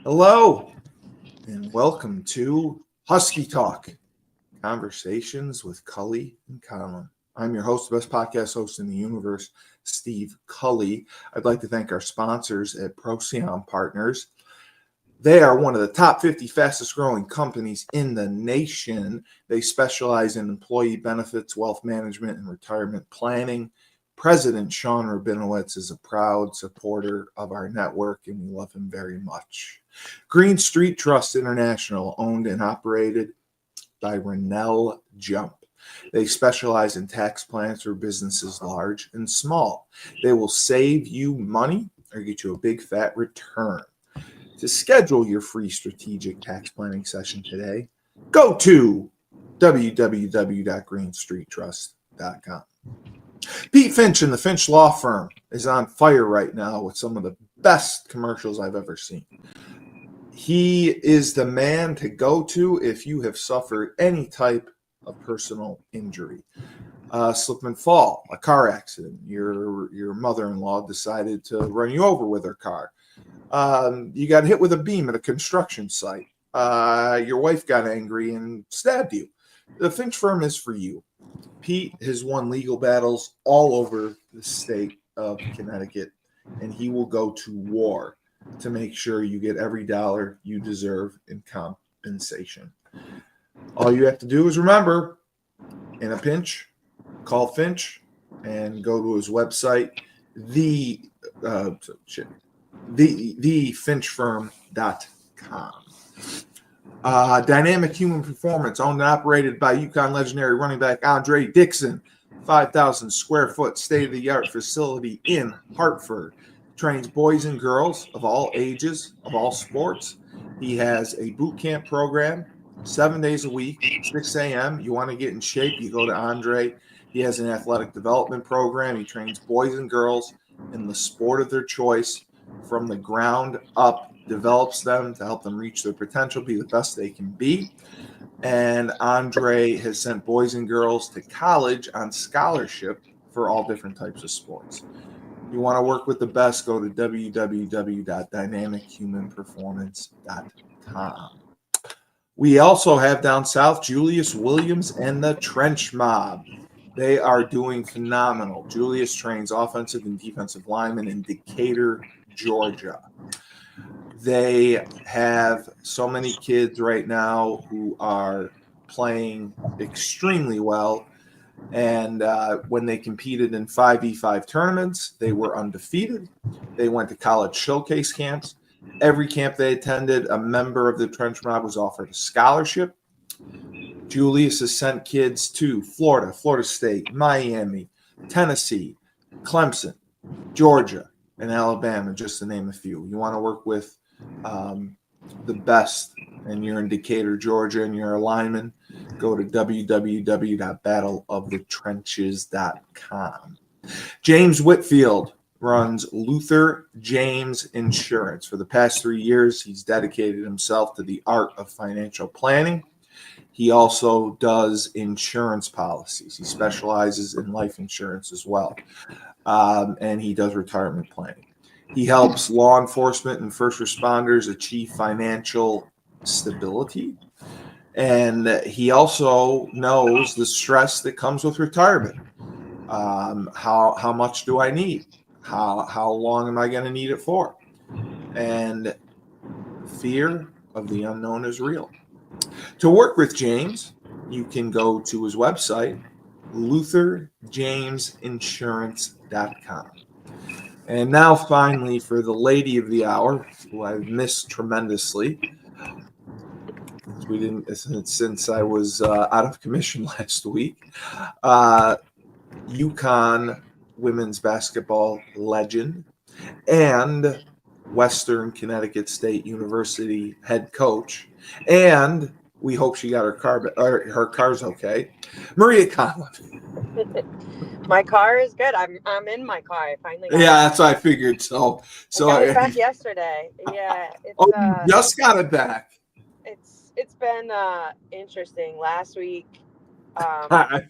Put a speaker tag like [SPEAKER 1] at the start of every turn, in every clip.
[SPEAKER 1] Hello, and welcome to Husky Talk, Conversations with Cully and Conlon. I'm your host, the best podcast host in the universe, Steve Cully. I'd like to thank our sponsors at Procyon Partners. They are one of the top 50 fastest growing companies in the nation. They specialize in employee benefits, wealth management, and retirement planning. President Sean Rabinowitz is a proud supporter of our network, and we love him very much. Green Street Trust International, owned and operated by Rennell Jump. They specialize in tax plans for businesses large and small. They will save you money or get you a big fat return. To schedule your free strategic tax planning session today, go to www.greenstreettrust.com. Pete Finch and the Finch Law Firm is on fire right now with some of the best commercials I've ever seen. He is the man to go to if you have suffered any type of personal injury. Slip and fall, a car accident, your mother-in-law decided to run you over with her car. You got hit with a beam at a construction site. Your wife got angry and stabbed you. The Finch Firm is for you. Pete has won legal battles all over the state of Connecticut, and he will go to war to make sure you get every dollar you deserve in compensation. All you have to do is remember, in a pinch, call Finch and go to his website, thefinchfirm.com. Dynamic Human Performance, owned and operated by UConn legendary running back Andre Dixon. 5,000 square foot state-of-the-art facility in Hartford. Trains boys and girls of all ages, of all sports. He has a boot camp program, 7 days a week, 6 a.m. You want to get in shape, you go to Andre. He has an athletic development program. He trains boys and girls in the sport of their choice from the ground up, develops them to help them reach their potential, be the best they can be. And Andre has sent boys and girls to college on scholarship for all different types of sports. You want to work with the best, go to www.dynamichumanperformance.com. We also have down south Julius Williams and the Trench Mob. They are doing phenomenal. Julius trains offensive and defensive linemen in Decatur, Georgia. They have so many kids right now who are playing extremely well. And when they competed in 5v5 tournaments, they were undefeated. They went to college showcase camps. Every camp they attended, a member of the Trench Mob was offered a scholarship. Julius has sent kids to Florida, Florida State, Miami, Tennessee, Clemson, Georgia, and Alabama, just to name a few. You want to work with the best, and you're in Decatur, Georgia, and you're a lineman, go to www.battleofthetrenches.com. James Whitfield runs Luther James Insurance. For the past 3 years, he's dedicated himself to the art of financial planning. He also does insurance policies. He specializes in life insurance as well. And he does retirement planning. He helps law enforcement and first responders achieve financial stability. And he also knows the stress that comes with retirement. How much do I need? How long am I going to need it for? And fear of the unknown is real. To work with James, you can go to his website, lutherjamesinsurance.com. And now, finally, for the lady of the hour, who I've missed tremendously, since I was out of commission last week, UConn women's basketball legend and Western Connecticut State University head coach, and we hope she got her car's okay, Maria Conlon.
[SPEAKER 2] My car is good. I'm in my car. I finally got
[SPEAKER 1] it that's what I figured. So
[SPEAKER 2] I got it back yesterday. Yeah.
[SPEAKER 1] You just got it back.
[SPEAKER 2] It's been interesting. Last week,
[SPEAKER 1] I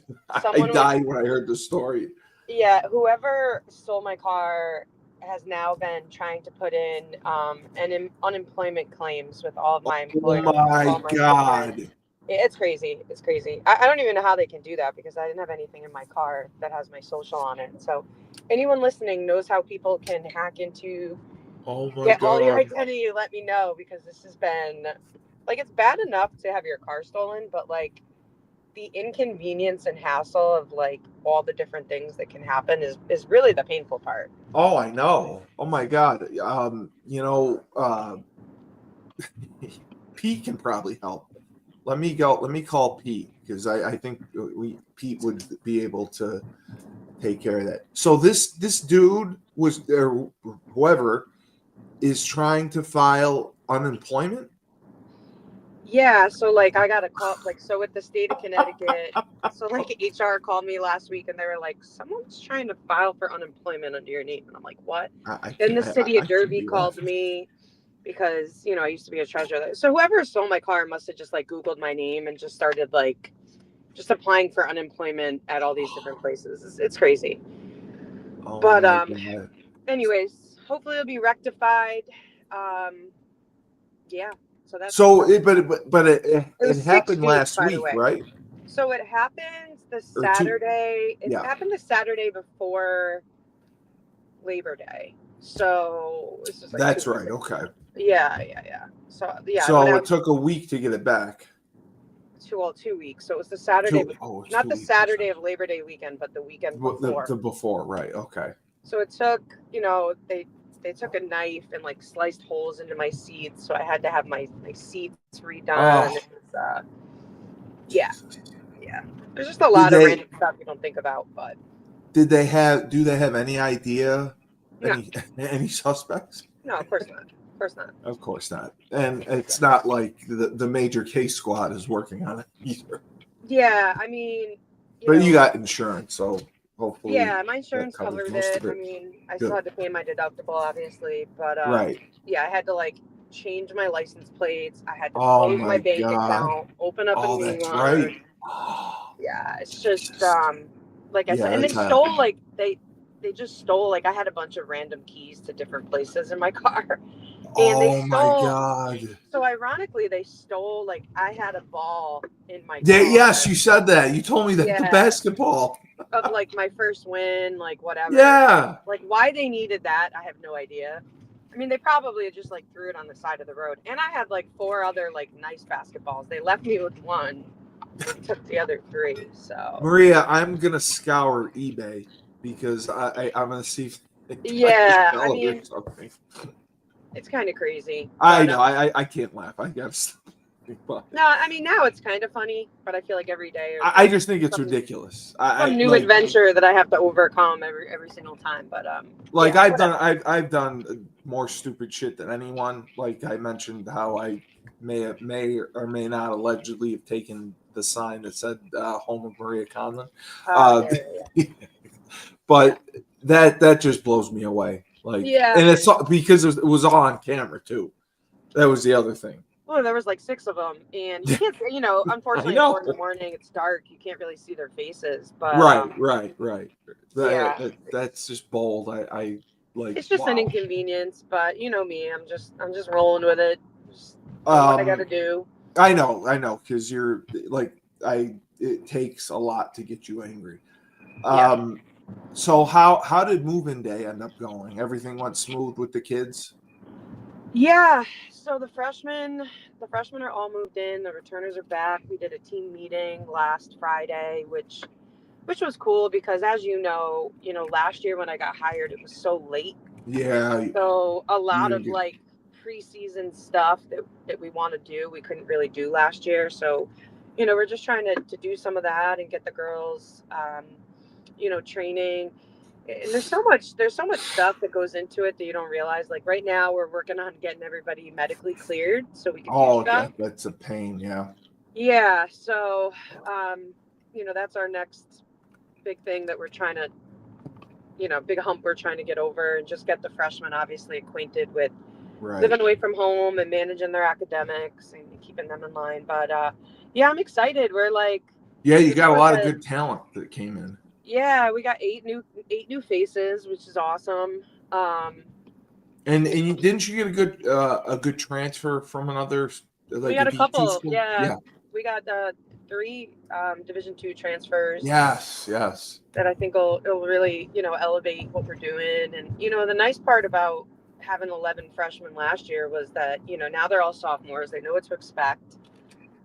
[SPEAKER 1] died when I heard the story.
[SPEAKER 2] Yeah, whoever stole my car has now been trying to put in unemployment claims with all of my
[SPEAKER 1] Oh
[SPEAKER 2] employers.
[SPEAKER 1] my God.
[SPEAKER 2] It's crazy. It's crazy. I don't even know how they can do that because I didn't have anything in my car that has my social on it. So anyone listening knows how people can hack into
[SPEAKER 1] Oh my
[SPEAKER 2] get all your
[SPEAKER 1] God.
[SPEAKER 2] identity. Let me know, because this has been like, it's bad enough to have your car stolen, but like the inconvenience and hassle of like all the different things that can happen is really the painful part.
[SPEAKER 1] Oh, I know. Oh my God. Pete can probably help. Let me call Pete, because I think Pete would be able to take care of that. So this dude was there, whoever is trying to file unemployment.
[SPEAKER 2] Yeah, so like I got a call, like, so with the state of Connecticut, so like HR called me last week and they were like, someone's trying to file for unemployment under your name. And I'm like, what?
[SPEAKER 1] I
[SPEAKER 2] Then
[SPEAKER 1] can't.
[SPEAKER 2] the city
[SPEAKER 1] I
[SPEAKER 2] of
[SPEAKER 1] can't
[SPEAKER 2] Derby
[SPEAKER 1] do
[SPEAKER 2] called
[SPEAKER 1] that.
[SPEAKER 2] me because, I used to be a treasurer there. So whoever stole my car must have just like Googled my name and just started like just applying for unemployment at all these different places. It's crazy.
[SPEAKER 1] Oh
[SPEAKER 2] But
[SPEAKER 1] my God.
[SPEAKER 2] anyways, hopefully it'll be rectified. Yeah. So that's
[SPEAKER 1] So
[SPEAKER 2] it
[SPEAKER 1] it
[SPEAKER 2] was 6
[SPEAKER 1] happened
[SPEAKER 2] weeks,
[SPEAKER 1] last
[SPEAKER 2] by the
[SPEAKER 1] week,
[SPEAKER 2] way.
[SPEAKER 1] right?
[SPEAKER 2] So it happened the
[SPEAKER 1] Or two?
[SPEAKER 2] Saturday. It
[SPEAKER 1] Yeah.
[SPEAKER 2] happened the Saturday before Labor Day. So it's just like 2
[SPEAKER 1] That's
[SPEAKER 2] weeks
[SPEAKER 1] right.
[SPEAKER 2] ago.
[SPEAKER 1] Okay.
[SPEAKER 2] Yeah. So yeah, I went
[SPEAKER 1] So it
[SPEAKER 2] out
[SPEAKER 1] took a week to get it back.
[SPEAKER 2] 2 weeks. So it was the Saturday,
[SPEAKER 1] It's
[SPEAKER 2] not
[SPEAKER 1] 2
[SPEAKER 2] the
[SPEAKER 1] weeks. Okay.
[SPEAKER 2] Saturday of Labor Day weekend, but the weekend before.
[SPEAKER 1] The before, right? Okay.
[SPEAKER 2] So it took, they took a knife and like sliced holes into my seats, so I had to have my seats redone.
[SPEAKER 1] Oh,
[SPEAKER 2] It was, yeah. There's just a
[SPEAKER 1] Did
[SPEAKER 2] lot of
[SPEAKER 1] they
[SPEAKER 2] random stuff you don't think about, but
[SPEAKER 1] do they have any idea,
[SPEAKER 2] no,
[SPEAKER 1] any suspects?
[SPEAKER 2] no, of course not. Of course not.
[SPEAKER 1] Of course not. And it's not like the major case squad is working on it either.
[SPEAKER 2] Yeah, I mean,
[SPEAKER 1] But you got insurance, so hopefully
[SPEAKER 2] yeah, my
[SPEAKER 1] that
[SPEAKER 2] insurance
[SPEAKER 1] covers
[SPEAKER 2] covered
[SPEAKER 1] most
[SPEAKER 2] it.
[SPEAKER 1] of
[SPEAKER 2] I
[SPEAKER 1] it.
[SPEAKER 2] mean, I still
[SPEAKER 1] Good.
[SPEAKER 2] had to pay my deductible, obviously, but
[SPEAKER 1] Right.
[SPEAKER 2] yeah, I had to like change my license plates. I had to
[SPEAKER 1] Oh
[SPEAKER 2] close my
[SPEAKER 1] my
[SPEAKER 2] bank
[SPEAKER 1] God.
[SPEAKER 2] account, open up a
[SPEAKER 1] Oh,
[SPEAKER 2] new
[SPEAKER 1] that's
[SPEAKER 2] one.
[SPEAKER 1] right. Oh,
[SPEAKER 2] Yeah, it's just
[SPEAKER 1] Jesus.
[SPEAKER 2] like I
[SPEAKER 1] Yeah,
[SPEAKER 2] said, and they
[SPEAKER 1] that's
[SPEAKER 2] stole like they just stole, like, I had a bunch of random keys to different places in my car, and they
[SPEAKER 1] Oh my
[SPEAKER 2] stole.
[SPEAKER 1] God.
[SPEAKER 2] So ironically, they stole, like, I had a ball in my
[SPEAKER 1] Yeah, yes,
[SPEAKER 2] car.
[SPEAKER 1] you said that. You told me that, the
[SPEAKER 2] Yeah,
[SPEAKER 1] basketball.
[SPEAKER 2] of like my first win, like whatever.
[SPEAKER 1] Yeah.
[SPEAKER 2] Like why they needed that, I have no idea. I mean, they probably just like threw it on the side of the road. And I had like 4 other like nice basketballs. They left me with one and took the other 3. So
[SPEAKER 1] Maria, I'm gonna scour eBay because I'm gonna see if they try to
[SPEAKER 2] yeah, I
[SPEAKER 1] sell it or
[SPEAKER 2] mean,
[SPEAKER 1] something.
[SPEAKER 2] it's kind of crazy.
[SPEAKER 1] I
[SPEAKER 2] But
[SPEAKER 1] know. I can't laugh. I guess. But
[SPEAKER 2] no, I mean, now it's kind of funny, but I feel like every day
[SPEAKER 1] I
[SPEAKER 2] there's
[SPEAKER 1] just think it's
[SPEAKER 2] some,
[SPEAKER 1] ridiculous.
[SPEAKER 2] some new
[SPEAKER 1] Like
[SPEAKER 2] adventure that I have to overcome every single time. But yeah,
[SPEAKER 1] I've done more stupid shit than anyone. Like I mentioned how I may or may not allegedly have taken the sign that said "Home of Maria Conlon,"
[SPEAKER 2] yeah.
[SPEAKER 1] but that just blows me away. Like,
[SPEAKER 2] Yeah.
[SPEAKER 1] and it's because it was all on camera too. That was the other thing.
[SPEAKER 2] Well, there was like 6 of them, and you can't,
[SPEAKER 1] I
[SPEAKER 2] unfortunately at 4 in the
[SPEAKER 1] know.
[SPEAKER 2] morning, it's dark. You can't really see their faces, but
[SPEAKER 1] Right.
[SPEAKER 2] yeah,
[SPEAKER 1] That's just bold. I like.
[SPEAKER 2] it's just an
[SPEAKER 1] Wow.
[SPEAKER 2] inconvenience. But you know me, I'm just rolling with it. Just doing what I got to
[SPEAKER 1] Um,
[SPEAKER 2] do.
[SPEAKER 1] I know, because you're like it takes a lot to get you angry.
[SPEAKER 2] Yeah.
[SPEAKER 1] So how did move-in day end up going? Everything went smooth with the kids?
[SPEAKER 2] Yeah. So the freshmen are all moved in. The returners are back. We did a team meeting last Friday, which was cool because, as last year when I got hired, it was so late.
[SPEAKER 1] Yeah.
[SPEAKER 2] So a lot
[SPEAKER 1] You
[SPEAKER 2] of like preseason stuff that we want to do, we couldn't really do last year. So, we're just trying to do some of that and get the girls, training. And there's so much stuff that goes into it that you don't realize. Like right now, we're working on getting everybody medically cleared so we can do stuff.
[SPEAKER 1] that's a pain. Yeah.
[SPEAKER 2] Yeah. So, that's our next big thing that we're trying to, big hump we're trying to get over, and just get the freshmen obviously acquainted with
[SPEAKER 1] Right.
[SPEAKER 2] living away from home and managing their academics and keeping them in line. But yeah, I'm excited. We're like,
[SPEAKER 1] Yeah, you got a lot of good talent that came in.
[SPEAKER 2] yeah, we got eight new faces, which is awesome.
[SPEAKER 1] And didn't you get a good transfer from another,
[SPEAKER 2] We
[SPEAKER 1] like a
[SPEAKER 2] got a
[SPEAKER 1] D2
[SPEAKER 2] couple.
[SPEAKER 1] school?
[SPEAKER 2] Yeah,
[SPEAKER 1] Yeah.
[SPEAKER 2] we got 3 Division II transfers.
[SPEAKER 1] Yes. Yes.
[SPEAKER 2] That I think will really, elevate what we're doing. And the nice part about having 11 freshmen last year was that now they're all sophomores. They know what to expect.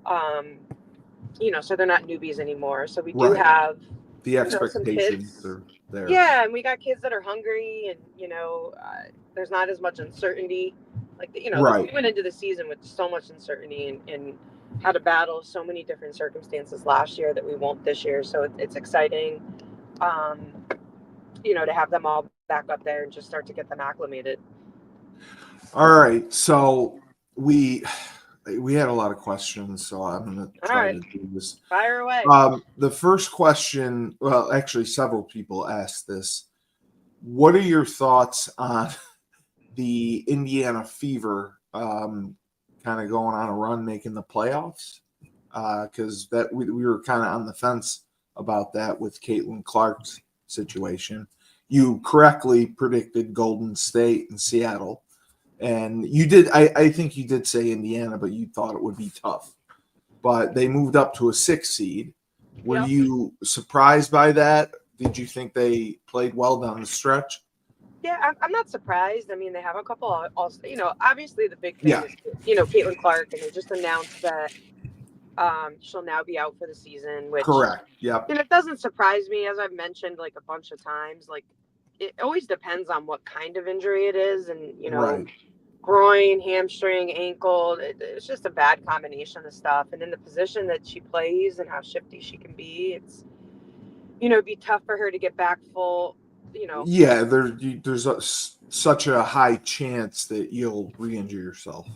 [SPEAKER 2] So they're not newbies anymore. So we do
[SPEAKER 1] Right.
[SPEAKER 2] have
[SPEAKER 1] The
[SPEAKER 2] some
[SPEAKER 1] expectations
[SPEAKER 2] kids.
[SPEAKER 1] are there.
[SPEAKER 2] Yeah, and we got kids that are hungry, and there's not as much uncertainty. Like
[SPEAKER 1] Right.
[SPEAKER 2] we went into the season with so much uncertainty and had to battle so many different circumstances last year that we won't this year. So it's exciting, to have them all back up there and just start to get them acclimated.
[SPEAKER 1] All right. So we had a lot of questions, so I'm going to try to do this.
[SPEAKER 2] Fire away.
[SPEAKER 1] The first question, well, actually, several people asked this. What are your thoughts on the Indiana Fever kind of going on a run, making the playoffs? Because that we were kind of on the fence about that with Caitlin Clark's situation. You correctly predicted Golden State and Seattle. And you did, I think you did say Indiana, but you thought it would be tough. But they moved up to a 6 seed. Were you surprised by that? Did you think they played well down the stretch?
[SPEAKER 2] Yeah, I'm not surprised. I mean, they have a couple also, obviously the big thing is, Caitlin Clark, and they just announced that she'll now be out for the season, which
[SPEAKER 1] Correct. Yep.
[SPEAKER 2] And it doesn't surprise me, as I've mentioned like a bunch of times. Like it always depends on what kind of injury it is, and
[SPEAKER 1] Right.
[SPEAKER 2] groin, hamstring, ankle. It's just a bad combination of stuff. And in the position that she plays and how shifty she can be, it's it'd be tough for her to get back full.
[SPEAKER 1] Yeah, there's such a high chance that you'll re-injure yourself.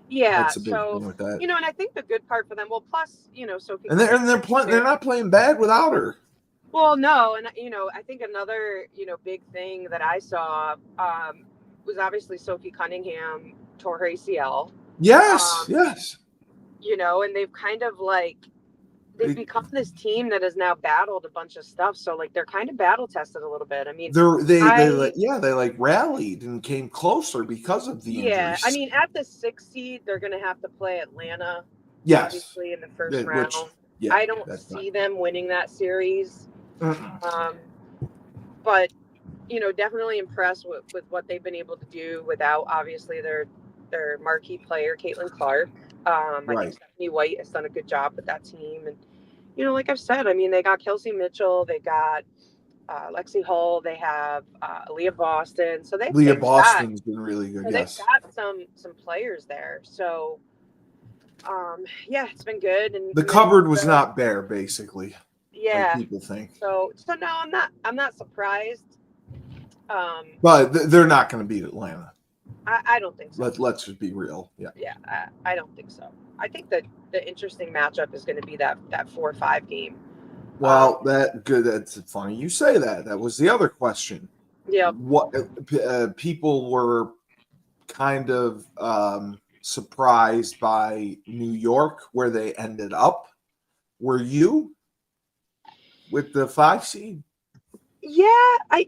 [SPEAKER 2] Yeah,
[SPEAKER 1] That's a big thing with that.
[SPEAKER 2] and I think the good part for them, well, plus Sophie,
[SPEAKER 1] and they're not playing bad without her.
[SPEAKER 2] Well, no, and I think another big thing that I saw was obviously Sophie Cunningham tore her ACL.
[SPEAKER 1] Yes, yes.
[SPEAKER 2] And they've kind of they've become this team that has now battled a bunch of stuff. So they're kind of battle tested a little bit. I mean,
[SPEAKER 1] they rallied and came closer because of the injuries.
[SPEAKER 2] I mean, at the 6th seed, they're going to have to play Atlanta.
[SPEAKER 1] Yes,
[SPEAKER 2] obviously in the first round.
[SPEAKER 1] Yeah,
[SPEAKER 2] I don't see them winning that series.
[SPEAKER 1] Mm-mm.
[SPEAKER 2] But definitely impressed with what they've been able to do without obviously their marquee player Caitlin Clark. I think Stephanie White has done a good job with that team, and like I've said, I mean, they got Kelsey Mitchell, they got Lexi Hull, they have Leah Boston, so
[SPEAKER 1] Leah Boston's been really good.
[SPEAKER 2] So
[SPEAKER 1] yes,
[SPEAKER 2] they've got some players there. So yeah, it's been good. And
[SPEAKER 1] the cupboard was not bare, basically.
[SPEAKER 2] Yeah,
[SPEAKER 1] like people think.
[SPEAKER 2] So no, I'm not surprised.
[SPEAKER 1] But they're not going to beat Atlanta.
[SPEAKER 2] I don't think so.
[SPEAKER 1] Let's just be real. Yeah.
[SPEAKER 2] Yeah, I don't think so. I think that the interesting matchup is going to be that 4-5 game.
[SPEAKER 1] Well, that's funny you say that. That was the other question.
[SPEAKER 2] Yeah.
[SPEAKER 1] What people were kind of surprised by New York, where they ended up. Were you with the 5 seed?
[SPEAKER 2] Yeah, I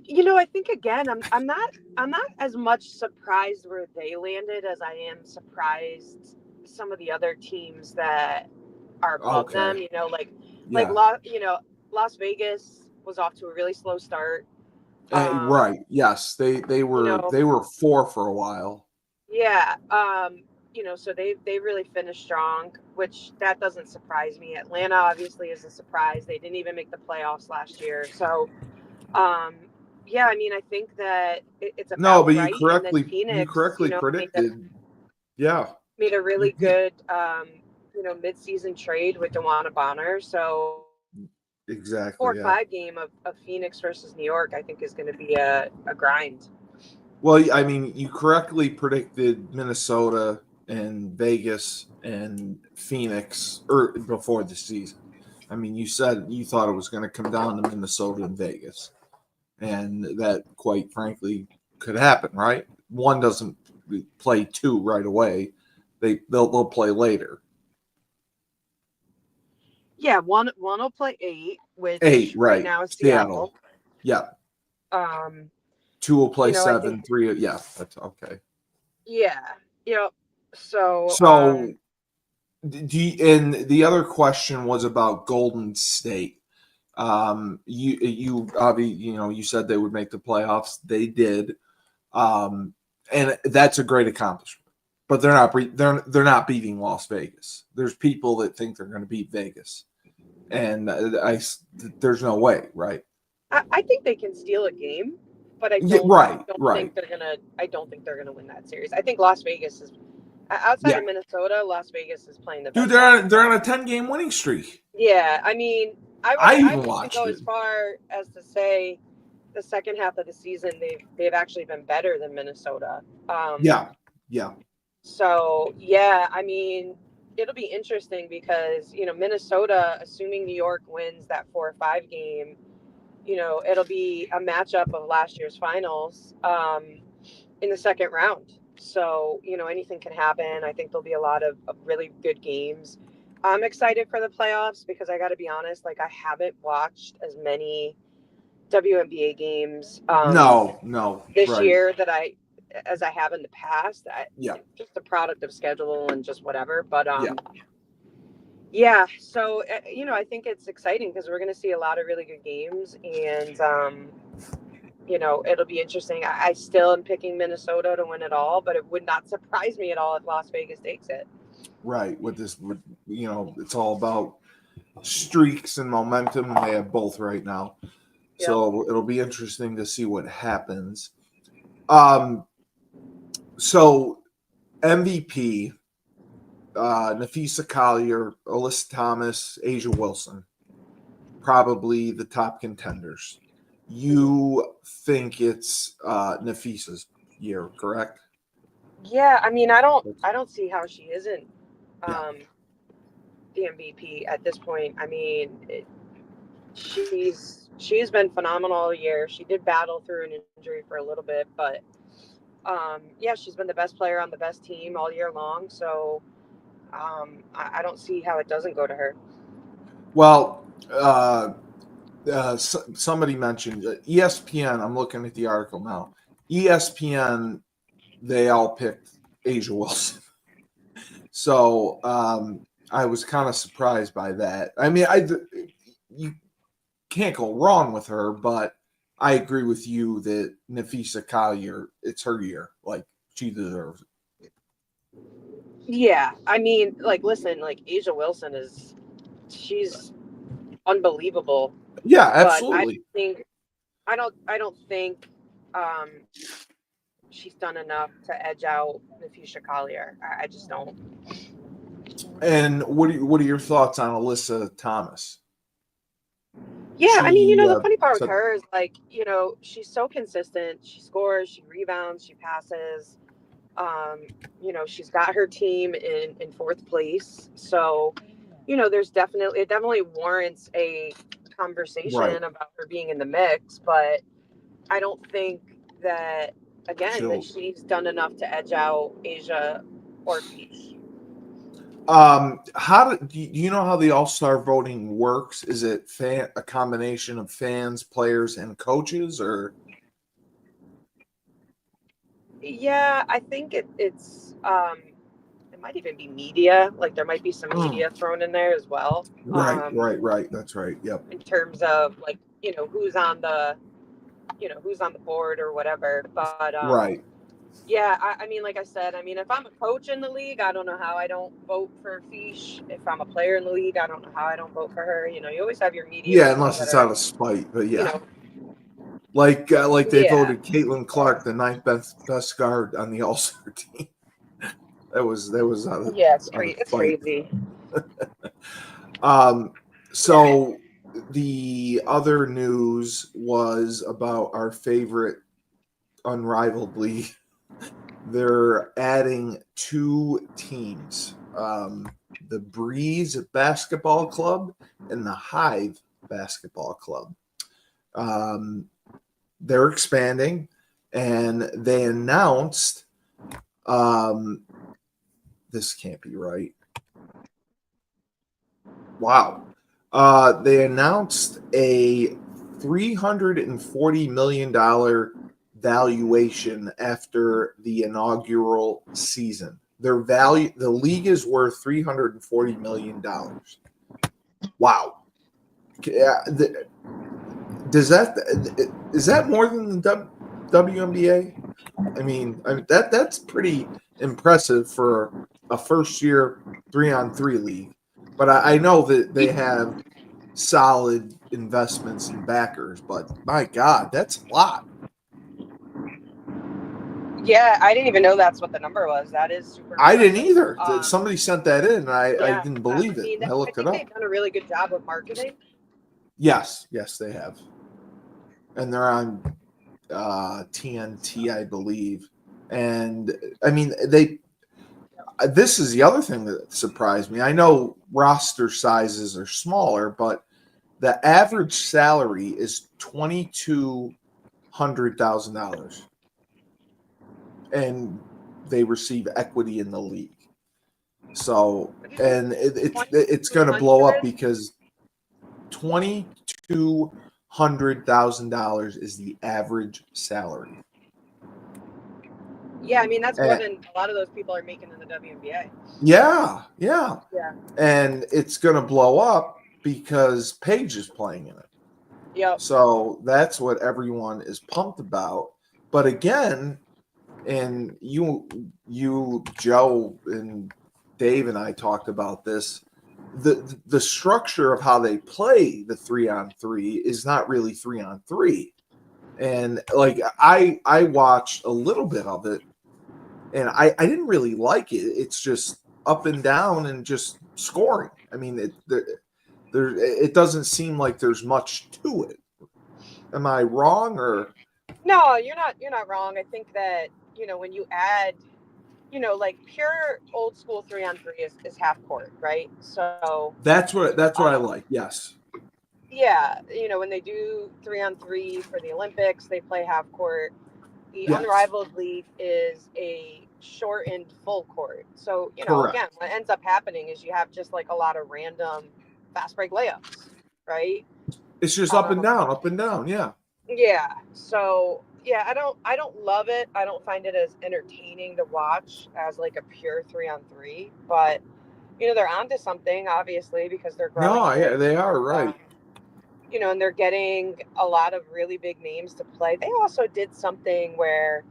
[SPEAKER 2] think again, I'm not as much surprised where they landed as I am surprised some of the other teams that are above them. Las Vegas was off to a really slow start.
[SPEAKER 1] Right. Yes, they were 4 for a while.
[SPEAKER 2] Yeah. So they really finished strong, which that doesn't surprise me. Atlanta obviously is a surprise. They didn't even make the playoffs last year. So yeah, I mean, I think that it's about
[SPEAKER 1] no, but
[SPEAKER 2] right.
[SPEAKER 1] you correctly
[SPEAKER 2] Phoenix,
[SPEAKER 1] predicted.
[SPEAKER 2] Made a really good mid-season trade with DeWanna Bonner. So
[SPEAKER 1] exactly
[SPEAKER 2] 4-5 game of Phoenix versus New York, I think is going to be a grind.
[SPEAKER 1] Well, I mean, you correctly predicted Minnesota and Vegas and Phoenix before the season. I mean, you said you thought it was going to come down to Minnesota and Vegas, and that, quite frankly, could happen, right? One doesn't play 2 right away; they'll play later.
[SPEAKER 2] Yeah, one will play 8, which
[SPEAKER 1] 8 right
[SPEAKER 2] now is
[SPEAKER 1] Seattle.
[SPEAKER 2] Seattle.
[SPEAKER 1] Yeah. 2 will play
[SPEAKER 2] I
[SPEAKER 1] 7,
[SPEAKER 2] think
[SPEAKER 1] 3. Yeah, that's okay.
[SPEAKER 2] yeah, So
[SPEAKER 1] So, and the other question was about Golden State. You said they would make the playoffs. They did, and that's a great accomplishment. But they're not beating Las Vegas. There's people that think they're going to beat Vegas, and there's no way, right?
[SPEAKER 2] I think they can steal a game, but I
[SPEAKER 1] Yeah,
[SPEAKER 2] don't
[SPEAKER 1] right,
[SPEAKER 2] don't
[SPEAKER 1] right.
[SPEAKER 2] think they're gonna. I don't think they're gonna win that series. I think Las Vegas is outside
[SPEAKER 1] Yeah,
[SPEAKER 2] of Minnesota. Las Vegas is playing the
[SPEAKER 1] dude,
[SPEAKER 2] best
[SPEAKER 1] they're
[SPEAKER 2] basketball.
[SPEAKER 1] on a 10-game winning streak.
[SPEAKER 2] Yeah, I mean,
[SPEAKER 1] I
[SPEAKER 2] I
[SPEAKER 1] even
[SPEAKER 2] would even
[SPEAKER 1] watched
[SPEAKER 2] go
[SPEAKER 1] it.
[SPEAKER 2] as far as to say the second half of the season they've actually been better than Minnesota.
[SPEAKER 1] Yeah, yeah,
[SPEAKER 2] So yeah, I mean, it'll be interesting because Minnesota, assuming New York wins that 4-5 game, it'll be a matchup of last year's finals in the second round. So anything can happen. I think there'll be a lot of really good games. I'm excited for the playoffs because I got to be honest, like I haven't watched as many WNBA games
[SPEAKER 1] no,
[SPEAKER 2] this
[SPEAKER 1] right,
[SPEAKER 2] year as I have in the past.
[SPEAKER 1] yeah,
[SPEAKER 2] Just a product of schedule and just whatever. But
[SPEAKER 1] yeah.
[SPEAKER 2] yeah. So I think it's exciting because we're going to see a lot of really good games, and it'll be interesting. I still am picking Minnesota to win it all, but it would not surprise me at all if Las Vegas takes it.
[SPEAKER 1] Right. It's all about streaks and momentum, and they have both right now.
[SPEAKER 2] Yep.
[SPEAKER 1] So it'll be interesting to see what happens. Um, so MVP, Nafisa Collier, Alyssa Thomas, Asia Wilson, probably the top contenders. You think it's Nafisa's year, correct?
[SPEAKER 2] Yeah, I mean, I don't see how she isn't
[SPEAKER 1] Yeah.
[SPEAKER 2] um, the MVP at this point. I mean, she's been phenomenal all year. She did battle through an injury for a little bit, but yeah, she's been the best player on the best team all year long. So I don't see how it doesn't go to her.
[SPEAKER 1] Well, somebody mentioned ESPN. I'm looking at the article now. ESPN, they all picked Asia Wilson. So I was kind of surprised by that. I mean, you can't go wrong with her, but I agree with you that Nafisa Collier, it's her year. Like, she deserves it.
[SPEAKER 2] Yeah, I mean, like, listen, like Asia Wilson she's unbelievable,
[SPEAKER 1] Yeah,
[SPEAKER 2] but
[SPEAKER 1] absolutely.
[SPEAKER 2] I don't think um, she's done enough to edge out Nafisha Collier. I just don't.
[SPEAKER 1] And what are your thoughts on Alyssa Thomas?
[SPEAKER 2] Yeah, I mean,
[SPEAKER 1] She
[SPEAKER 2] the funny part with
[SPEAKER 1] said,
[SPEAKER 2] her is like, she's so consistent. She scores, she rebounds, she passes. Um, she's got her team in fourth place. So, it definitely warrants a
[SPEAKER 1] right.
[SPEAKER 2] conversation about her being in the mix, but I don't think that again that
[SPEAKER 1] She'll
[SPEAKER 2] she's done enough to edge out Asia or Peach.
[SPEAKER 1] do you know how the All-Star voting works? Is it a combination of fans, players, and coaches, or
[SPEAKER 2] Yeah, I think it's it might even be media. Like there might be some
[SPEAKER 1] Mm.
[SPEAKER 2] media thrown in there as well.
[SPEAKER 1] Right. That's right. Yep.
[SPEAKER 2] In terms of like, who's on the board or whatever. But
[SPEAKER 1] Right.
[SPEAKER 2] yeah, I mean, like I said, I mean, if I'm a coach in the league, I don't know how I don't vote for Fish. If I'm a player in the league, I don't know how I don't vote for her. You always have your media
[SPEAKER 1] Yeah,
[SPEAKER 2] people
[SPEAKER 1] unless
[SPEAKER 2] that
[SPEAKER 1] it's
[SPEAKER 2] are,
[SPEAKER 1] out of spite, but
[SPEAKER 2] you
[SPEAKER 1] yeah,
[SPEAKER 2] know,
[SPEAKER 1] like they
[SPEAKER 2] yeah,
[SPEAKER 1] voted Caitlin Clark the ninth best guard on the All-Star team. That was
[SPEAKER 2] yeah,
[SPEAKER 1] out of
[SPEAKER 2] it's
[SPEAKER 1] spite.
[SPEAKER 2] crazy.
[SPEAKER 1] So the other news was about our favorite unrivaled league. They're adding 2 teams, the Breeze Basketball Club and the Hive Basketball Club. They're expanding, and they announced this can't be right. Wow. They announced a $340 million valuation after the inaugural season. Their value, the league is worth $340 million. Wow. Is that more than the WNBA? I mean that's pretty impressive for a first year 3-on-3 league. But I know that they have solid investments and backers, but my God, that's a lot.
[SPEAKER 2] Yeah, I didn't even know that's what the number was. That is super
[SPEAKER 1] I
[SPEAKER 2] impressive.
[SPEAKER 1] didn't either. Somebody sent that in, and I didn't believe it. I looked
[SPEAKER 2] think
[SPEAKER 1] it up.
[SPEAKER 2] they've done a really good job of marketing.
[SPEAKER 1] Yes, they have. And they're on TNT, I believe. And I mean, this is the other thing that surprised me. I know roster sizes are smaller, but the average salary is $2,200,000, and they receive equity in the league. So, and it's going to blow up because $2,200,000 is the average salary.
[SPEAKER 2] Yeah, I mean that's more than a lot of those people are making in the WNBA.
[SPEAKER 1] Yeah. And it's going to blow up because Paige is playing in it.
[SPEAKER 2] Yep.
[SPEAKER 1] So that's what everyone is pumped about. But again, and you, Joe, and Dave and I talked about this. The structure of how they play the 3-on-3 is not really 3-on-3. And like I watched a little bit of it, and I didn't really like it. It's just up and down and just scoring. I mean, it doesn't seem like there's much to it. Am I wrong or?
[SPEAKER 2] No, you're not wrong. I think that, when you add, like pure old school 3-on-3 is half court, right? So
[SPEAKER 1] That's what I like. Yes.
[SPEAKER 2] Yeah, when they do 3-on-3 for the Olympics, they play half court. The Unrivaled League is a shortened full court. So, again, what ends up happening is you have just like a lot of random fast break layups, right?
[SPEAKER 1] It's just up and down. Yeah.
[SPEAKER 2] Yeah. So, yeah, I don't love it. I don't find it as entertaining to watch as like a pure 3-on-3, but they're onto something, obviously, because they're growing.
[SPEAKER 1] No, yeah, they are right.
[SPEAKER 2] And they're getting a lot of really big names to play. They also did something where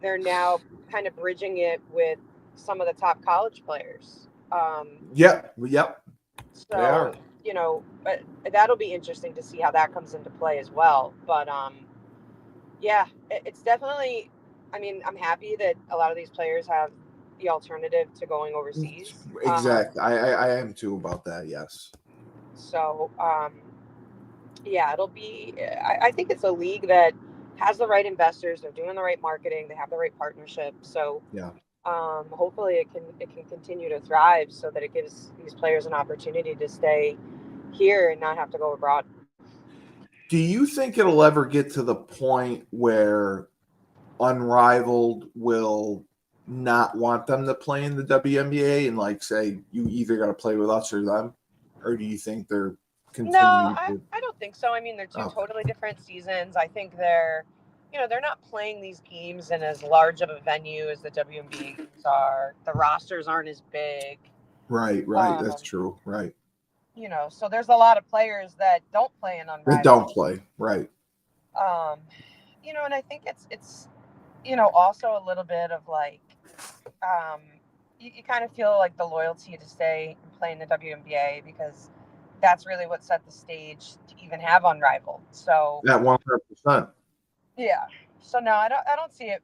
[SPEAKER 2] they're now kind of bridging it with some of the top college players.
[SPEAKER 1] Yep.
[SPEAKER 2] So,
[SPEAKER 1] they are.
[SPEAKER 2] But that'll be interesting to see how that comes into play as well. But yeah, it's definitely, I mean, I'm happy that a lot of these players have the alternative to going overseas.
[SPEAKER 1] Exactly. I am too about that. Yes.
[SPEAKER 2] So, yeah, it'll be, I think it's a league that has the right investors. They're doing the right marketing. They have the right partnership. So,
[SPEAKER 1] yeah.
[SPEAKER 2] Hopefully it can continue to thrive so that it gives these players an opportunity to stay here and not have to go abroad.
[SPEAKER 1] Do you think it'll ever get to the point where Unrivaled will not want them to play in the WNBA and like say you either got to play with us or them, or do you think they're continuing?
[SPEAKER 2] No, I don't think so. I mean, they're two totally different seasons. I think they're not playing these games in as large of a venue as the WNBA games are. The rosters aren't as big.
[SPEAKER 1] Right. That's true. Right.
[SPEAKER 2] So there's a lot of players that don't play in Unrivaled.
[SPEAKER 1] They don't play. Right.
[SPEAKER 2] And I think it's also a little bit of like, you kind of feel like the loyalty to stay and play in the WNBA because that's really what set the stage to even have Unrivaled. So
[SPEAKER 1] that 100%.
[SPEAKER 2] Yeah. So no, I don't see it,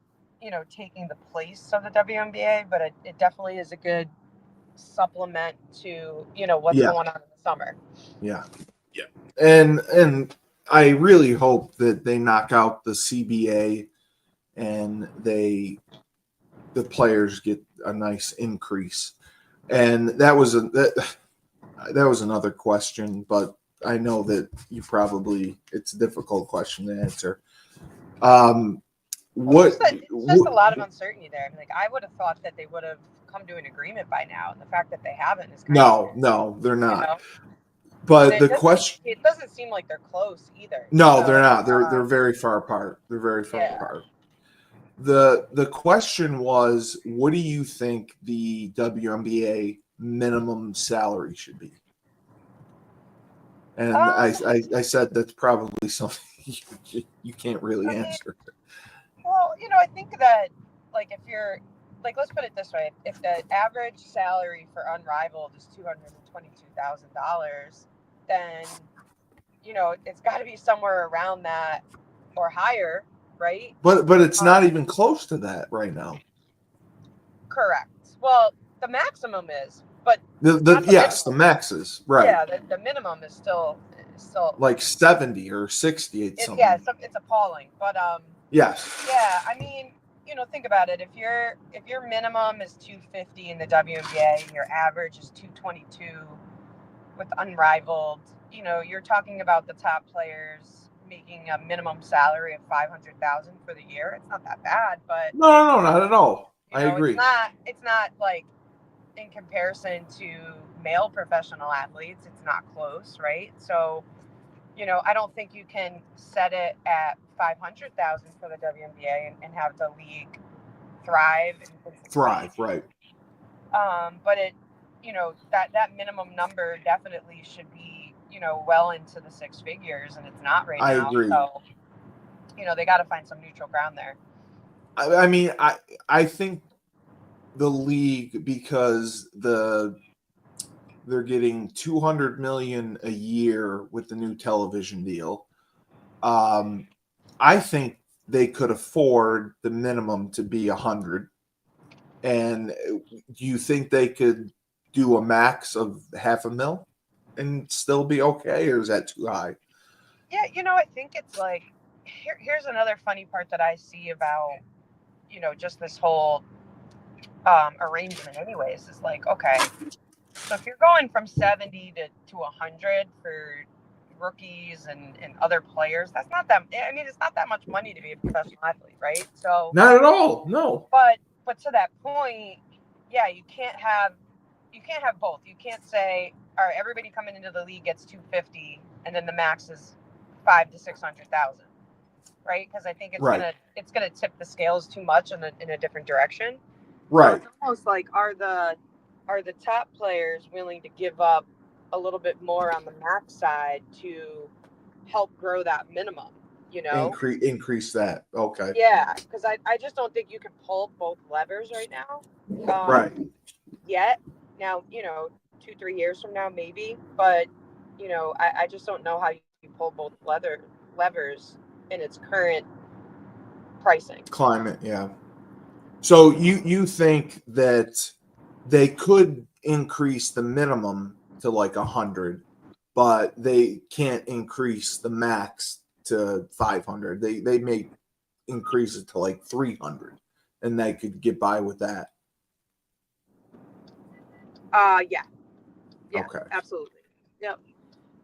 [SPEAKER 2] taking the place of the WNBA, but it definitely is a good supplement to, what's going on in the summer.
[SPEAKER 1] Yeah. And I really hope that they knock out the CBA and the players get a nice increase. And that was another question, but I know that it's a difficult question to answer.
[SPEAKER 2] It's just a lot of uncertainty there. I mean, I would have thought that they would have come to an agreement by now, and the fact that they haven't is kind of
[SPEAKER 1] no, they're not. But the question,
[SPEAKER 2] it doesn't seem like they're close either.
[SPEAKER 1] no,
[SPEAKER 2] So,
[SPEAKER 1] they're not. They're very far apart. They're very far apart. The question was, what do you think the WNBA minimum salary should be? And I said that's probably something you can't really answer.
[SPEAKER 2] Well, I think that, like, if you're, like, let's put it this way: if the average salary for Unrivaled is $222,000, then it's got to be somewhere around that or higher, right?
[SPEAKER 1] But it's not even close to that right now.
[SPEAKER 2] Correct. Well, the maximum is, but
[SPEAKER 1] the max is right.
[SPEAKER 2] Yeah, the minimum is still
[SPEAKER 1] like 70 or 60. It's
[SPEAKER 2] appalling. But
[SPEAKER 1] yes.
[SPEAKER 2] Yeah, I mean, think about it. If your minimum is 250 in the WNBA and your average is 222 with Unrivaled, you're talking about the top players making a minimum salary of $500,000 for the year. It's not that bad, but
[SPEAKER 1] no, not at all. I agree.
[SPEAKER 2] It's not like, in comparison to male professional athletes, it's not close, right? So, I don't think you can set it at $500,000 for the WNBA and have the league thrive.
[SPEAKER 1] Right.
[SPEAKER 2] But it, that minimum number definitely should be, well into the six figures, and it's not right now.
[SPEAKER 1] I agree.
[SPEAKER 2] So, they got to find some neutral ground there.
[SPEAKER 1] I mean, I think the league, because they're getting $200 million a year with the new television deal. I think they could afford the minimum to be 100. And do you think they could do a max of $500,000 and still be okay, or is that too high?
[SPEAKER 2] Yeah, I think it's like, here's another funny part that I see about, just this whole arrangement anyways, is like, okay, so if you're going from 70 to 100 for rookies and other players, that's not that, I mean, it's not that much money to be a professional athlete, right? So
[SPEAKER 1] not at all, no.
[SPEAKER 2] But to that point, yeah, you can't have both. You can't say, all right, everybody coming into the league gets 250 and then the max is 500,000 to 600,000, right? Because I think it's gonna tip the scales too much in a different direction.
[SPEAKER 1] Right.
[SPEAKER 2] So it's almost like, are the top players willing to give up a little bit more on the max side to help grow that minimum?
[SPEAKER 1] Increase that. Okay.
[SPEAKER 2] Yeah, because I just don't think you can pull both levers right now.
[SPEAKER 1] Right.
[SPEAKER 2] Yet. Now, 2-3 years from now, maybe. But, I just don't know how you pull both levers in its current pricing.
[SPEAKER 1] Climate, yeah. So you think that they could increase the minimum to like 100, but they can't increase the max to 500. They may increase it to like 300, and they could get by with that.
[SPEAKER 2] Yeah.
[SPEAKER 1] Okay.
[SPEAKER 2] Absolutely. Yep.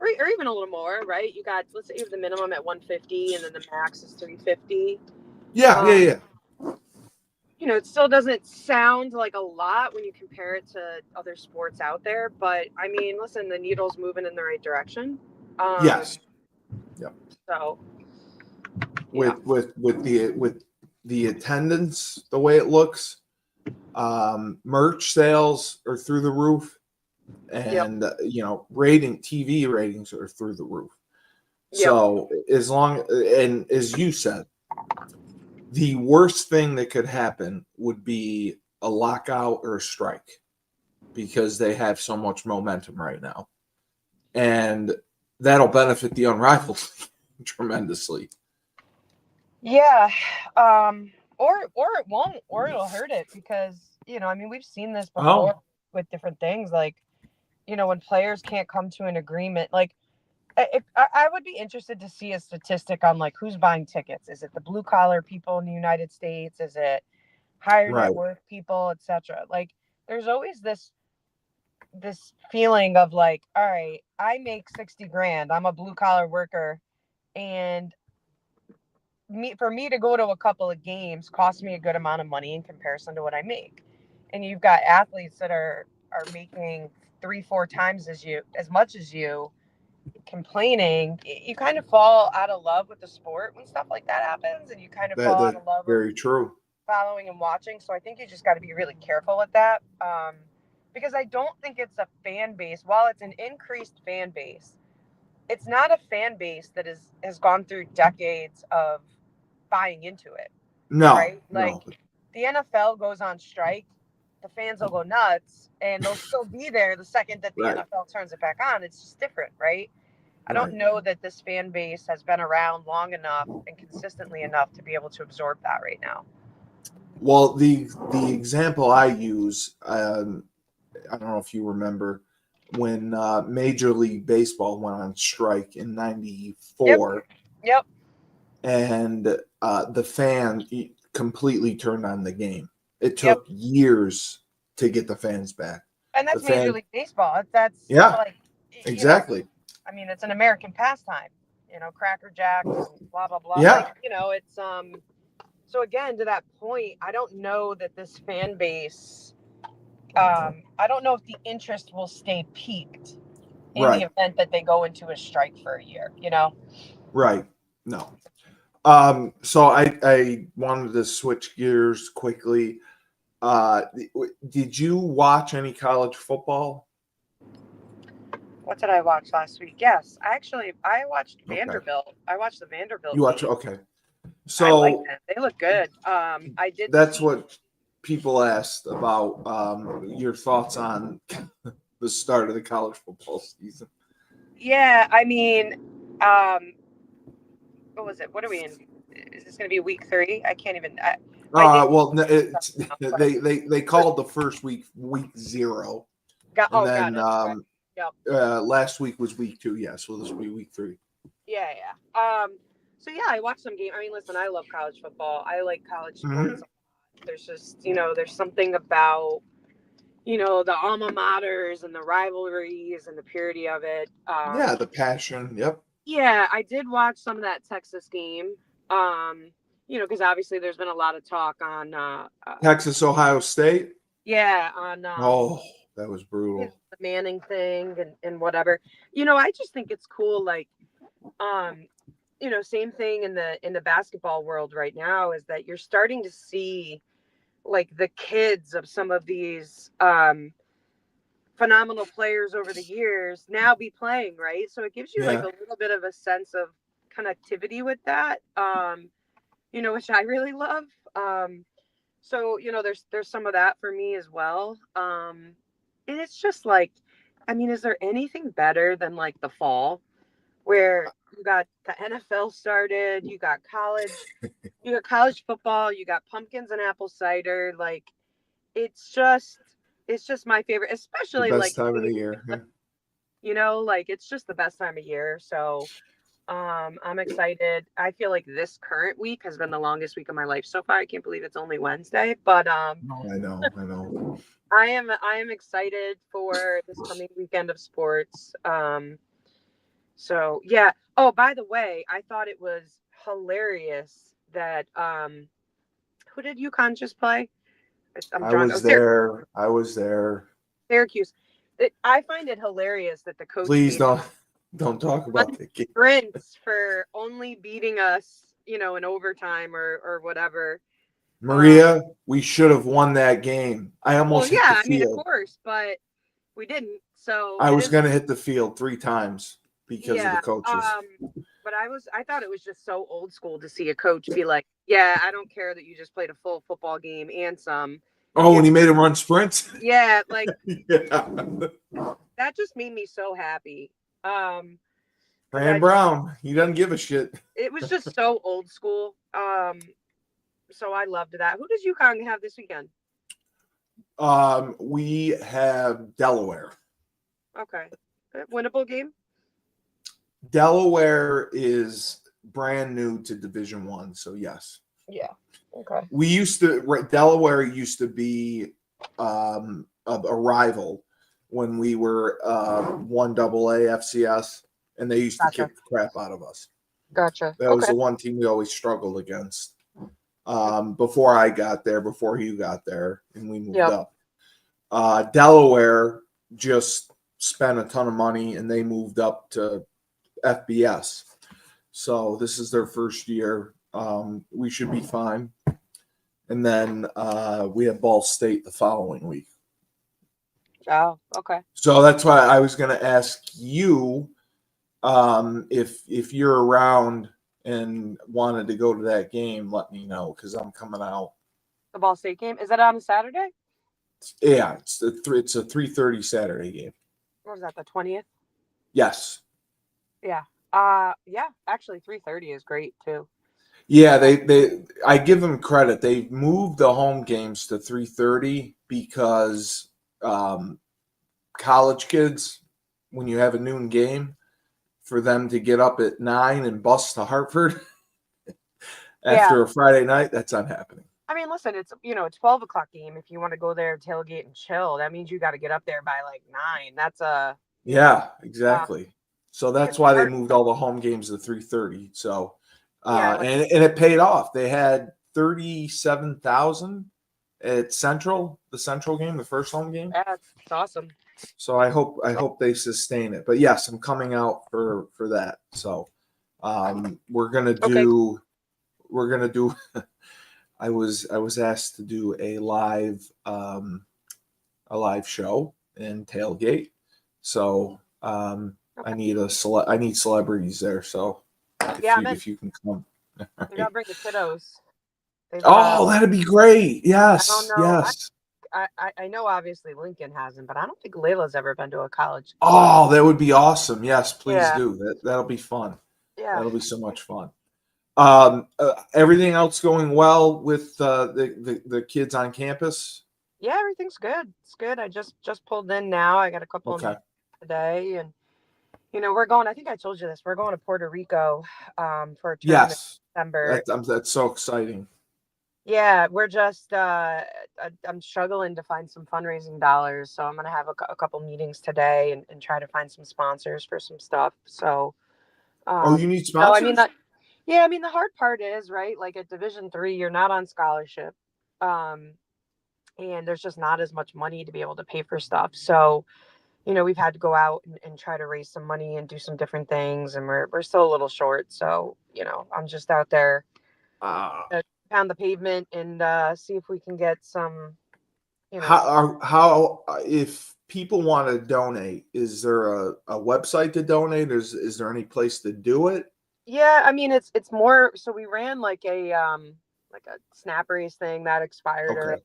[SPEAKER 2] Or even a little more, right? You got, let's say you have the minimum at 150 and then the max is 350.
[SPEAKER 1] Yeah.
[SPEAKER 2] It still doesn't sound like a lot when you compare it to other sports out there, but I mean, listen, the needle's moving in the right direction.
[SPEAKER 1] Yes. Yep.
[SPEAKER 2] So
[SPEAKER 1] with the attendance, the way it looks, merch sales are through the roof, and TV ratings are through the roof. Yep. So as you said, the worst thing that could happen would be a lockout or a strike, because they have so much momentum right now, and that'll benefit the Unrivaled tremendously.
[SPEAKER 2] Yeah. Or it won't, or it'll hurt it, because, we've seen this before with different things, like, when players can't come to an agreement. Like, I would be interested to see a statistic on, like, who's buying tickets. Is it the blue collar people in the United States? Is it higher net worth people, etc.? Like, there's always this feeling of like, all right, I make 60 grand. I'm a blue collar worker, and for me to go to a couple of games costs me a good amount of money in comparison to what I make. And you've got athletes that are making 3-4 times as much as you, complaining, you kind of fall out of love with the sport when stuff like that happens, and you kind of fall out
[SPEAKER 1] That's
[SPEAKER 2] of love with
[SPEAKER 1] very true.
[SPEAKER 2] following and watching. So I think you just got to be really careful with that, because I don't think it's a fan base. While it's an increased fan base, it's not a fan base that has gone through decades of buying into it,
[SPEAKER 1] No,
[SPEAKER 2] right? Like
[SPEAKER 1] no.
[SPEAKER 2] the NFL goes on strike, the fans will go nuts, and they'll still be there the second that the
[SPEAKER 1] Right,
[SPEAKER 2] NFL turns it back on. It's just different, right? I
[SPEAKER 1] right.
[SPEAKER 2] don't know that this fan base has been around long enough and consistently enough to be able to absorb that right now.
[SPEAKER 1] Well, the example I use, I don't know if you remember when Major League Baseball went on strike in '94,
[SPEAKER 2] Yep.
[SPEAKER 1] and the fan completely turned on the game. It
[SPEAKER 2] Yep.
[SPEAKER 1] took years to get the fans back.
[SPEAKER 2] And that's
[SPEAKER 1] The fan,
[SPEAKER 2] Major League Baseball. That's
[SPEAKER 1] yeah,
[SPEAKER 2] like,
[SPEAKER 1] exactly.
[SPEAKER 2] I mean, it's an American pastime, Cracker Jacks and blah, blah, blah.
[SPEAKER 1] Yeah,
[SPEAKER 2] Like, it's, so again, to that point, I don't know that this fan base, I don't know if the interest will stay peaked in the
[SPEAKER 1] right,
[SPEAKER 2] event that they go into a strike for a year,
[SPEAKER 1] right. No. So I wanted to switch gears quickly. Did you watch any college football?
[SPEAKER 2] What did I watch last week? Yes, I watched
[SPEAKER 1] Okay.
[SPEAKER 2] Vanderbilt. I watched the Vanderbilt
[SPEAKER 1] You watch,
[SPEAKER 2] game.
[SPEAKER 1] okay.
[SPEAKER 2] I like
[SPEAKER 1] So
[SPEAKER 2] them. They look good. I did
[SPEAKER 1] that's
[SPEAKER 2] see.
[SPEAKER 1] what people asked about your thoughts on the start of the college football season.
[SPEAKER 2] Yeah, I mean, um, what was it? What are we in? Is this going to be week 3? I can't even. My day
[SPEAKER 1] Well, they called the first week 0, and
[SPEAKER 2] got
[SPEAKER 1] then
[SPEAKER 2] it. Okay. Yep.
[SPEAKER 1] last week was week 2. Yeah, so this will be week 3.
[SPEAKER 2] Yeah, yeah. So yeah, I watched some game. I mean, listen, I love college football. I like college sports. There's just, there's something about, the alma maters and the rivalries and the purity of it.
[SPEAKER 1] Yeah, the passion. Yep.
[SPEAKER 2] Yeah, I did watch some of that Texas game. Because obviously there's been a lot of talk on
[SPEAKER 1] Texas, Ohio State.
[SPEAKER 2] yeah, on
[SPEAKER 1] Oh, that was brutal.
[SPEAKER 2] the Manning thing and whatever. I just think it's cool, like same thing in the basketball world right now, is that you're starting to see like the kids of some of these phenomenal players over the years now be playing, right? So it gives you like
[SPEAKER 1] Yeah.
[SPEAKER 2] a little bit of a sense of connectivity with that, which I really love. So there's some of that for me as well. And it's just like, I mean, is there anything better than like the fall, where you got the NFL started, you got college football, you got pumpkins and apple cider. Like it's just my favorite,
[SPEAKER 1] The
[SPEAKER 2] especially like
[SPEAKER 1] best time of the year. Yeah.
[SPEAKER 2] like it's just the best time of year. So I'm excited. I feel like this current week has been the longest week of my life so far. I can't believe it's only Wednesday, but
[SPEAKER 1] No, I know.
[SPEAKER 2] I am excited for this coming weekend of sports. So yeah. Oh, by the way, I thought it was hilarious that who did UConn just play? I'm
[SPEAKER 1] I
[SPEAKER 2] drawing.
[SPEAKER 1] was there. I was there.
[SPEAKER 2] Syracuse. I find it hilarious that the coach
[SPEAKER 1] Please
[SPEAKER 2] gave
[SPEAKER 1] don't talk about the game.
[SPEAKER 2] sprints for only beating us, in overtime or whatever.
[SPEAKER 1] Maria, we should have won that game. I
[SPEAKER 2] Well,
[SPEAKER 1] almost hit
[SPEAKER 2] yeah,
[SPEAKER 1] the
[SPEAKER 2] I mean, of
[SPEAKER 1] field.
[SPEAKER 2] course, but we didn't. So
[SPEAKER 1] I
[SPEAKER 2] it
[SPEAKER 1] was
[SPEAKER 2] is.
[SPEAKER 1] going to hit the field 3 times because of the
[SPEAKER 2] Yeah.
[SPEAKER 1] coaches.
[SPEAKER 2] But I thought it was just so old school to see a coach be like, yeah, I don't care that you just played a full football game and some.
[SPEAKER 1] Oh, when he made him run sprints?
[SPEAKER 2] Yeah, like
[SPEAKER 1] Yeah.
[SPEAKER 2] that just made me so happy.
[SPEAKER 1] Rand Brown, he doesn't give a shit.
[SPEAKER 2] It was just so old school. So I loved that. Who does UConn have this weekend?
[SPEAKER 1] We have Delaware.
[SPEAKER 2] Okay. Winnable game?
[SPEAKER 1] Delaware is brand new to Division I, so yes.
[SPEAKER 2] Yeah. Okay.
[SPEAKER 1] Delaware used to be a rival when we were 1AA FCS, and they used to kick the crap out of us.
[SPEAKER 2] Gotcha.
[SPEAKER 1] That was the one team we always struggled against. Before I got there, before you got there, and we moved up. Delaware just spent a ton of money, and they moved up to FBS. So this is their first year. We should be fine. And then we have Ball State the following week.
[SPEAKER 2] Oh, okay.
[SPEAKER 1] So that's why I was going to ask you if you're around and wanted to go to that game, let me know because I'm coming out.
[SPEAKER 2] The Ball State game, is that on Saturday?
[SPEAKER 1] Yeah, it's a 3:30 Saturday game.
[SPEAKER 2] Or was that the 20th?
[SPEAKER 1] Yes.
[SPEAKER 2] Yeah. Yeah. Actually, 3:30 is great too.
[SPEAKER 1] Yeah, I give them credit. They moved the home games to 3:30 because college kids, when you have a noon game, for them to get up at 9 and bus to Hartford after a Friday night, that's not happening.
[SPEAKER 2] I mean, listen, it's 12 o'clock game. If you want to go there, tailgate and chill, that means you got to get up there by like 9. That's
[SPEAKER 1] exactly. So that's why they moved all the home games to 3:30. So, and it paid off. They had 37,000 at Central, the Central game, the first home game.
[SPEAKER 2] That's awesome.
[SPEAKER 1] So I hope they sustain it. But yes, I'm coming out for that. So, we're gonna do. I was asked to do a live show in tailgate. So I need celebrities there. So if you can come.
[SPEAKER 2] You gotta bring the kiddos.
[SPEAKER 1] That'd be great. Yes.
[SPEAKER 2] I don't know.
[SPEAKER 1] Yes.
[SPEAKER 2] I know obviously Lincoln hasn't, but I don't think Layla's ever been to a college.
[SPEAKER 1] Oh, that would be awesome. Yes, please do. That'll be fun.
[SPEAKER 2] Yeah.
[SPEAKER 1] That'll be so much fun. Everything else going well with the kids on campus?
[SPEAKER 2] Yeah, everything's good. It's good. I just pulled in now. I got a couple of meetings today, and we're going. I think I told you this. We're going to Puerto Rico for a tournament in December.
[SPEAKER 1] That's so exciting.
[SPEAKER 2] Yeah, we're just. I'm struggling to find some fundraising dollars, so I'm gonna have a couple meetings today and try to find some sponsors for some stuff. So.
[SPEAKER 1] You need sponsors?
[SPEAKER 2] I mean, the hard part is, right, like at Division III, you're not on scholarship. And there's just not as much money to be able to pay for stuff. So, we've had to go out and try to raise some money and do some different things. And we're still a little short. So, I'm just out there to pound the pavement and see if we can get some,
[SPEAKER 1] How if people want to donate, is there a website to donate? Is there any place to do it?
[SPEAKER 2] Yeah, I mean it's more so we ran like a snap race thing that expired already.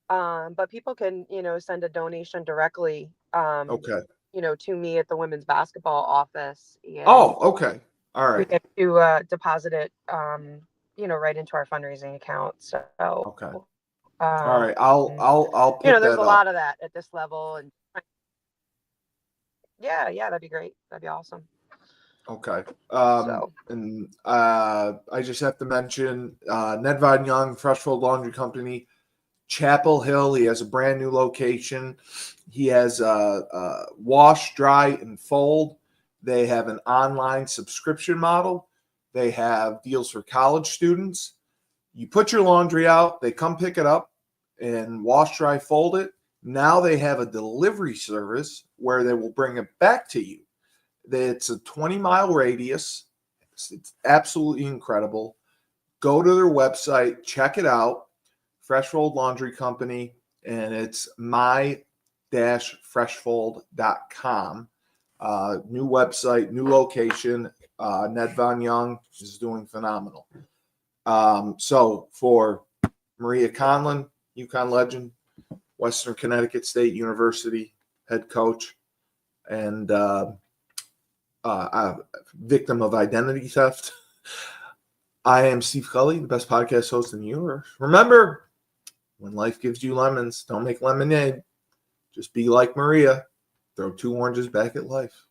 [SPEAKER 2] But people can, send a donation directly to me at the women's basketball office. And
[SPEAKER 1] okay. All right.
[SPEAKER 2] We get to deposit it right into our fundraising account. So
[SPEAKER 1] okay. All right. I'll put
[SPEAKER 2] there's
[SPEAKER 1] that
[SPEAKER 2] a lot of that at this level, and yeah, that'd be great. That'd be awesome.
[SPEAKER 1] Okay. And I just have to mention Ned Von Young, Freshfield Laundry Company, Chapel Hill. He has a brand new location. He has wash, dry, and fold. They have an online subscription model. They have deals for college students. You put your laundry out, they come pick it up and wash, dry, fold it. Now they have a delivery service where they will bring it back to you. It's a 20-mile radius. It's absolutely incredible. Go to their website, check it out, Freshfold Laundry Company, and it's my-freshfold.com. New website, new location. Ned Von Young is doing phenomenal. So for Maria Conlon, UConn legend, Western Connecticut State University head coach, and victim of identity theft, I am Steve Cully, the best podcast host in the universe. Remember, when life gives you lemons, don't make lemonade. Just be like Maria. Throw 2 oranges back at life.